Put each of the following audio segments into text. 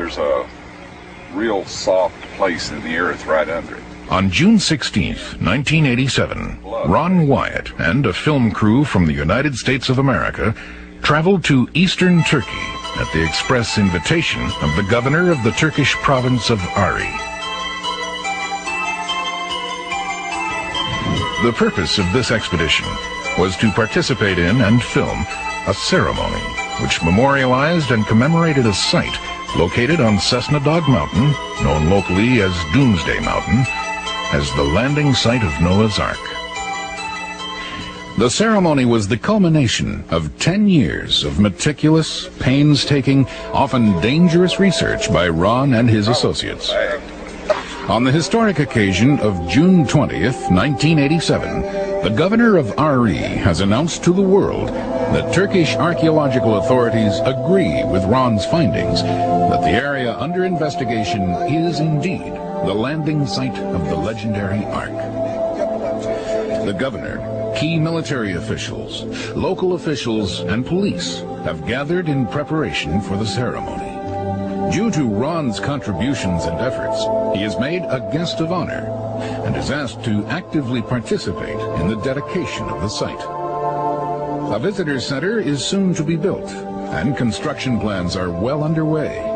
there's a real soft place in the earth right under it. On June 16th, 1987, Ron Wyatt and a film crew from the United States of America traveled to eastern Turkey at the express invitation of the governor of the Turkish province of Ari. The purpose of this expedition was to participate in and film a ceremony which memorialized and commemorated a site located on Cessna Dog Mountain, known locally as Doomsday Mountain, as the landing site of Noah's Ark. The ceremony was the culmination of 10 years of meticulous, painstaking, often dangerous research by Ron and his associates. On the historic occasion of June 20th, 1987, the governor of Ari has announced to the world that Turkish archaeological authorities agree with Ron's findings that the area under investigation is indeed the landing site of the legendary Ark. The governor, key military officials, local officials, and police have gathered in preparation for the ceremony. Due to Ron's contributions and efforts, he is made a guest of honor and is asked to actively participate in the dedication of the site. A visitor center is soon to be built, and construction plans are well underway.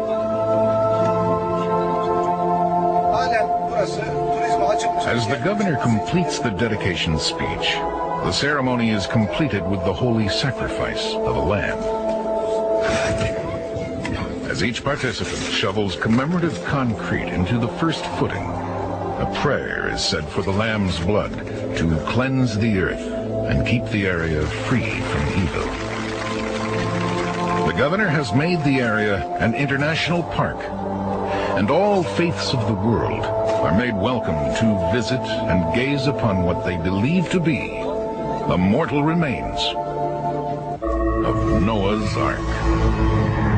As the governor completes the dedication speech, the ceremony is completed with the holy sacrifice of a lamb. As each participant shovels commemorative concrete into the first footing, a prayer is said for the lamb's blood to cleanse the earth and keep the area free from evil. The governor has made the area an international park, and all faiths of the world are made welcome to visit and gaze upon what they believe to be the mortal remains of Noah's Ark.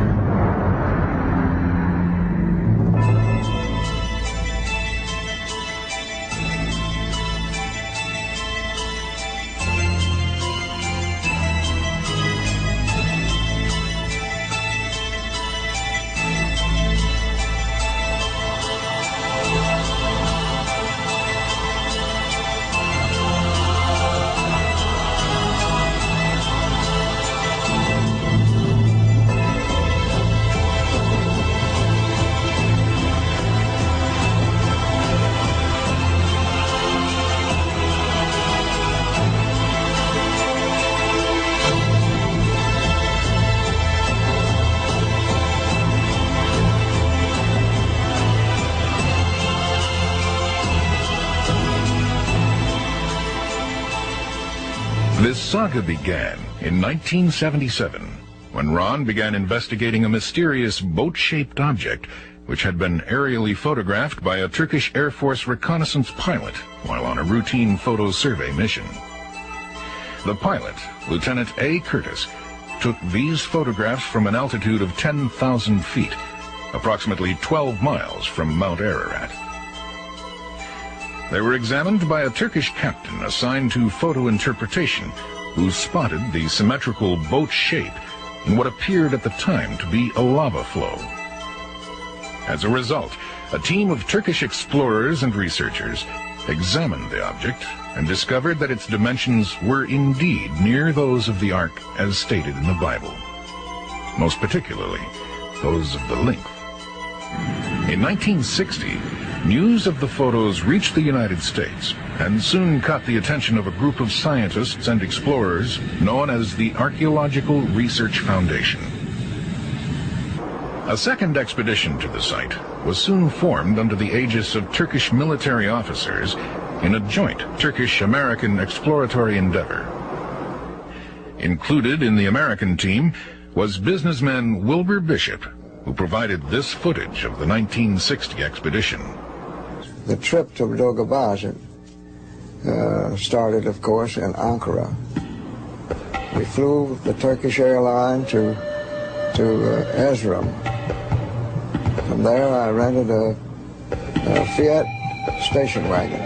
This saga began in 1977, when Ron began investigating a mysterious boat-shaped object which had been aerially photographed by a Turkish Air Force reconnaissance pilot while on a routine photo survey mission. The pilot, Lieutenant A. Curtis, took these photographs from an altitude of 10,000 feet, approximately 12 miles from Mount Ararat. They were examined by a Turkish captain assigned to photo interpretation, who spotted the symmetrical boat shape in what appeared at the time to be a lava flow. As a result, a team of Turkish explorers and researchers examined the object and discovered that its dimensions were indeed near those of the Ark as stated in the Bible, most particularly those of the length. In 1960, news of the photos reached the United States and soon caught the attention of a group of scientists and explorers known as the Archaeological Research Foundation. A second expedition to the site was soon formed under the aegis of Turkish military officers in a joint Turkish-American exploratory endeavor. Included in the American team was businessman Wilbur Bishop, who provided this footage of the 1960 expedition. The trip to Dogabaja started, of course, in Ankara. We flew the Turkish airline to Erzurum. From there, I rented a Fiat station wagon,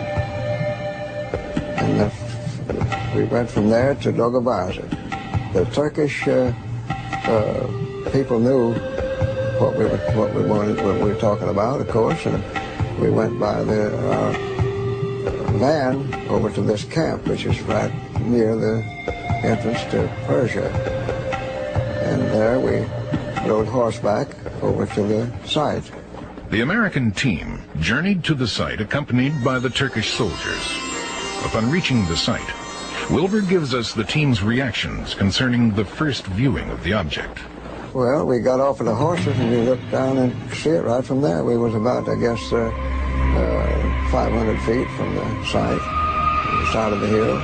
and we went from there to Dogabaja. The Turkish people knew what we were talking about, of course, and we went by the van over to this camp, which is right near the entrance to Persia. And there we rode horseback over to the site. The American team journeyed to the site accompanied by the Turkish soldiers. Upon reaching the site, Wilbur gives us the team's reactions concerning the first viewing of the object. Well, we got off of the horses and we looked down and see it right from there. We was about, I guess, 500 feet from the site, the side of the hill.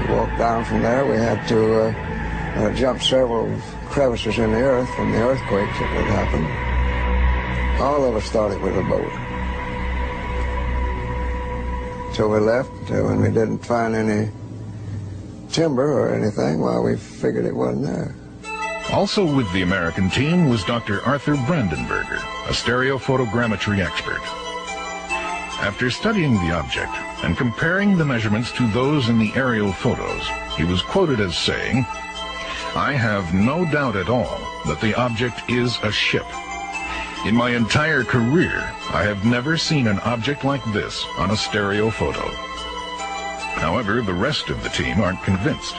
We walked down from there. We had to jump several crevices in the earth from the earthquakes that had happened. All of us thought it was a boat. So we left. When we didn't find any timber or anything, well, we figured it wasn't there. Also with the American team was Dr. Arthur Brandenberger, a stereophotogrammetry expert. After studying the object and comparing the measurements to those in the aerial photos, he was quoted as saying, "I have no doubt at all that the object is a ship. In my entire career, I have never seen an object like this on a stereo photo." However, the rest of the team aren't convinced.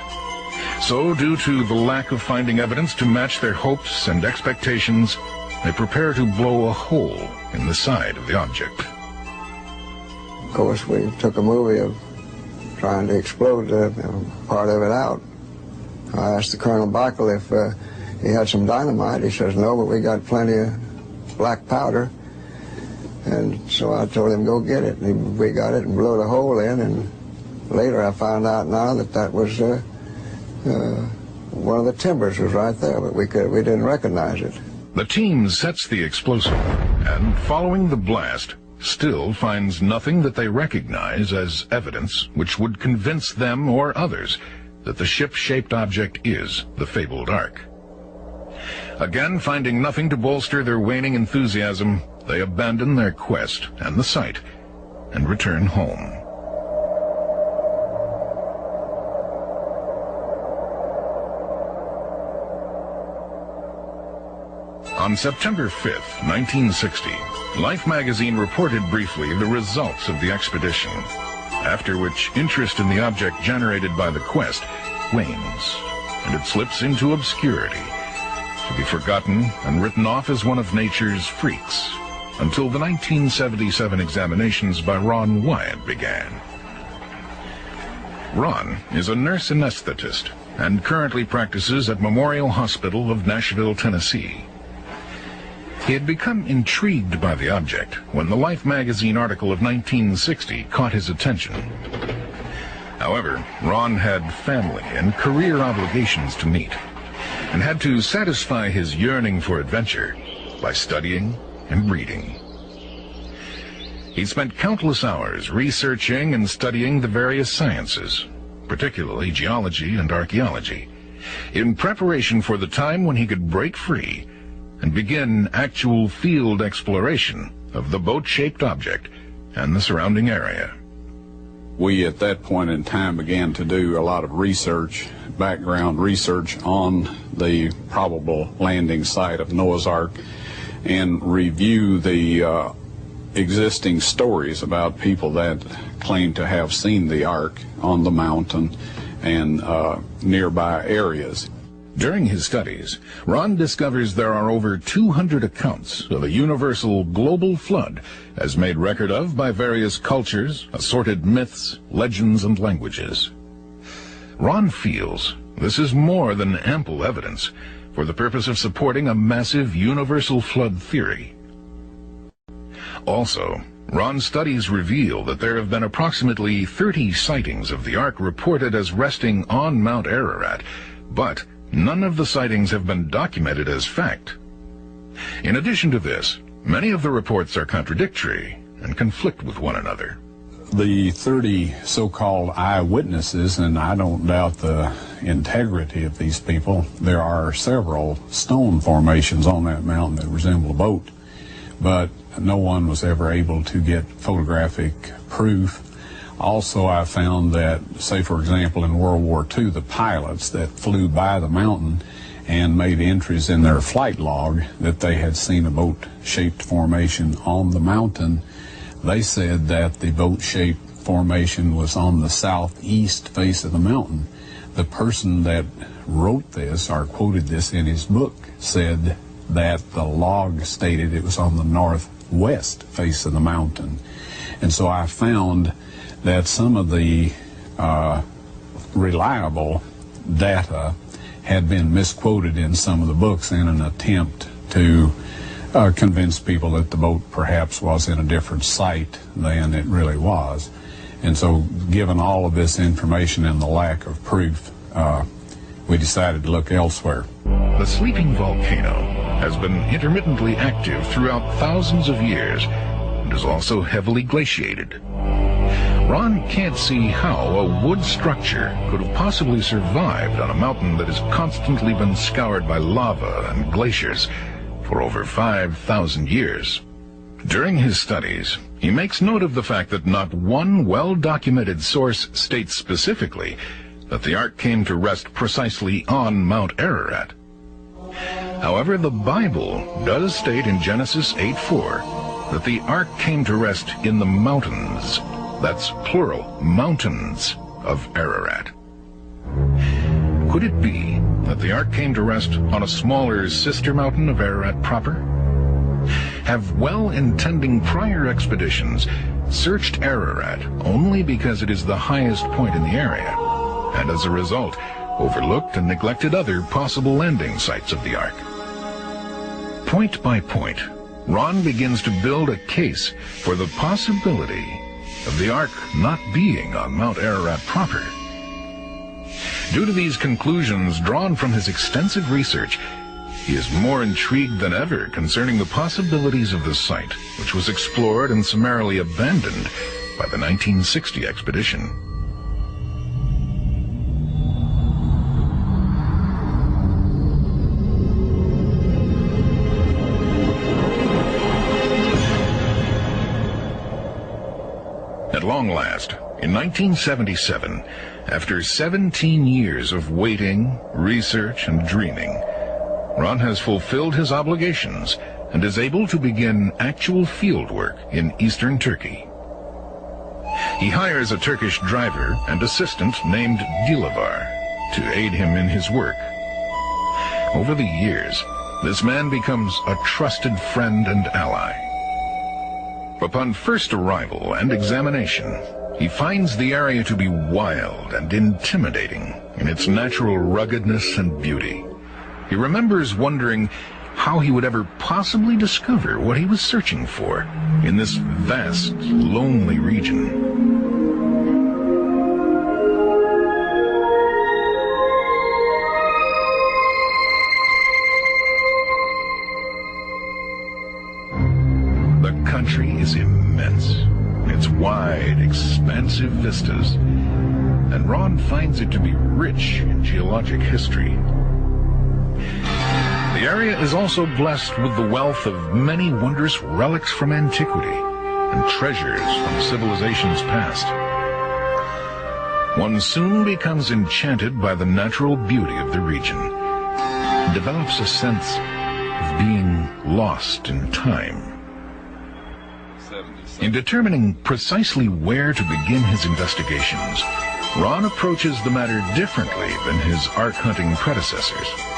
So, due to the lack of finding evidence to match their hopes and expectations, they prepare to blow a hole in the side of the object. Of course, we took a movie of trying to explode part of it out. I asked the Colonel Backel if he had some dynamite. He says, "No, but we got plenty of black powder." And so I told him, "Go get it." And we got it and blew the hole in, and later I found out now that was one of the timbers was right there, but we didn't recognize it. The team sets the explosive and, following the blast, still finds nothing that they recognize as evidence which would convince them or others that the ship-shaped object is the fabled Ark. Again, finding nothing to bolster their waning enthusiasm, they abandon their quest and the site and return home. On September 5th, 1960, Life magazine reported briefly the results of the expedition, after which interest in the object generated by the quest wanes, and it slips into obscurity, to be forgotten and written off as one of nature's freaks, until the 1977 examinations by Ron Wyatt began. Ron is a nurse anesthetist and currently practices at Memorial Hospital of Nashville, Tennessee. He had become intrigued by the object when the Life magazine article of 1960 caught his attention. However, Ron had family and career obligations to meet, and had to satisfy his yearning for adventure by studying and reading. He spent countless hours researching and studying the various sciences, particularly geology and archaeology, in preparation for the time when he could break free and begin actual field exploration of the boat-shaped object and the surrounding area. We, at that point in time, began to do a lot of research, background research on the probable landing site of Noah's Ark, and review the existing stories about people that claim to have seen the Ark on the mountain and nearby areas. During his studies, Ron discovers there are over 200 accounts of a universal global flood as made record of by various cultures, assorted myths, legends, and languages. Ron feels this is more than ample evidence for the purpose of supporting a massive universal flood theory. Also, Ron's studies reveal that there have been approximately 30 sightings of the Ark reported as resting on Mount Ararat, but none of the sightings have been documented as fact. In addition to this, many of the reports are contradictory and conflict with one another. The 30 so-called eyewitnesses, and I don't doubt the integrity of these people, there are several stone formations on that mountain that resemble a boat, but no one was ever able to get photographic proof. Also, I found that, say for example, in World War II, the pilots that flew by the mountain and made entries in their flight log that they had seen a boat-shaped formation on the mountain. They said that the boat-shaped formation was on the southeast face of the mountain. The person that wrote this, or quoted this in his book, said that the log stated it was on the northwest face of the mountain. And so I found that some of the reliable data had been misquoted in some of the books in an attempt to convince people that the boat perhaps was in a different site than it really was. And so, given all of this information and the lack of proof, we decided to look elsewhere. The sleeping volcano has been intermittently active throughout thousands of years and is also heavily glaciated. Ron can't see how a wood structure could have possibly survived on a mountain that has constantly been scoured by lava and glaciers for over 5,000 years. During his studies, he makes note of the fact that not one well-documented source states specifically that the ark came to rest precisely on Mount Ararat. However, the Bible does state in Genesis 8:4 that the ark came to rest in the mountains, that's plural, mountains of Ararat. Could it be that the ark came to rest on a smaller sister mountain of Ararat proper? Have well-intending prior expeditions searched Ararat only because it is the highest point in the area, and as a result, overlooked and neglected other possible landing sites of the ark? Point by point, Ron begins to build a case for the possibility of the ark not being on Mount Ararat proper. Due to these conclusions drawn from his extensive research, he is more intrigued than ever concerning the possibilities of the site, which was explored and summarily abandoned by the 1960 expedition. At long last, in 1977, after 17 years of waiting, research, and dreaming, Ron has fulfilled his obligations and is able to begin actual field work in eastern Turkey. He hires a Turkish driver and assistant named Dilavar to aid him in his work. Over the years, this man becomes a trusted friend and ally. Upon first arrival and examination, he finds the area to be wild and intimidating in its natural ruggedness and beauty. He remembers wondering how he would ever possibly discover what he was searching for in this vast, lonely region. The country is immense. Its wide, expansive vistas, and Ron finds it to be rich in geologic history. The area is also blessed with the wealth of many wondrous relics from antiquity and treasures from civilizations past. One soon becomes enchanted by the natural beauty of the region and develops a sense of being lost in time. In determining precisely where to begin his investigations, Ron approaches the matter differently than his ark hunting predecessors.